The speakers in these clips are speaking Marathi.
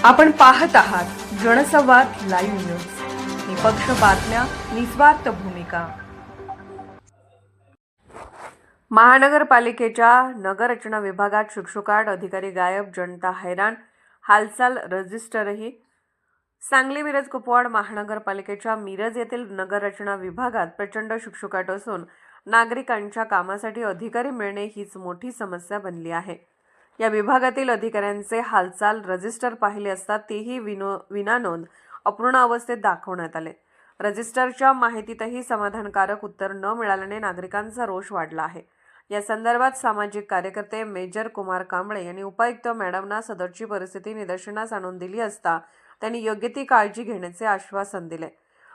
आपण पाहत आहात जनसंवाद लाईव्ह न्यूज, निपक्ष बातम्या, निस्वार्थ भूमिका. महानगरपालिकेच्या नगररचना विभागात शुकशुकाट, अधिकारी गायब, जनता हैराण, हालचाल रजिस्टरही. सांगली मिरज कुपवाड महानगरपालिकेच्या मिरज येथील नगररचना विभागात प्रचंड शुकशुकाट असून नागरिकांच्या कामासाठी अधिकारी मिळणे हीच मोठी समस्या बनली आहे. या विभागातील अधिकाऱ्यांचे हालचाल रजिस्टर पाहिले असता तेही विनानोंद अपूर्ण अवस्थेत दाखवण्यात आले. रजिस्टरच्या माहितीतही समाधानकारक उत्तर न मिळाल्याने नागरिकांचा रोष वाढला आहे. या संदर्भात सामाजिक कार्यकर्ते मेजर कुमार कांबळे यांनी उपायुक्त मॅडमना सदरची परिस्थिती निदर्शनास आणून दिली असता त्यांनी योग्य ती काळजी घेण्याचे आश्वासन दिले.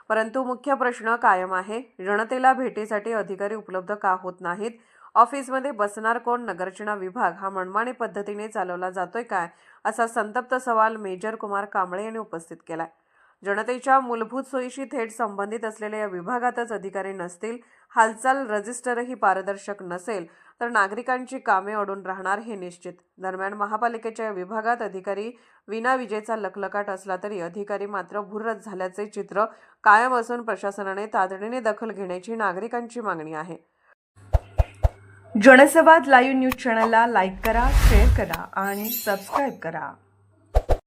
परंतु मुख्य प्रश्न कायम आहे, जनतेला भेटीसाठी अधिकारी उपलब्ध का होत नाहीत? ऑफिसमध्ये बसणार कोण? नगररचना विभाग हा मनमानी पद्धतीने चालवला जातोय काय, असा संतप्त सवाल मेजर कुमार कांबळे यांनी उपस्थित केलाय. जनतेच्या मूलभूत सोयीशी थेट संबंधित असलेल्या या विभागातच अधिकारी नसतील, हालचाल रजिस्टरही पारदर्शक नसेल तर नागरिकांची कामे अडून राहणार हे निश्चित. दरम्यान महापालिकेच्या या विभागात अधिकारी विना विजेचा लखलखाट असला तरी अधिकारी मात्र भुर्रच झाल्याचे चित्र कायम असून प्रशासनाने तातडीने दखल घेण्याची नागरिकांची मागणी आहे. जनसंवाद लाईव्ह न्यूज चॅनलला लाईक करा, शेअर करा आणि सबस्क्राईब करा.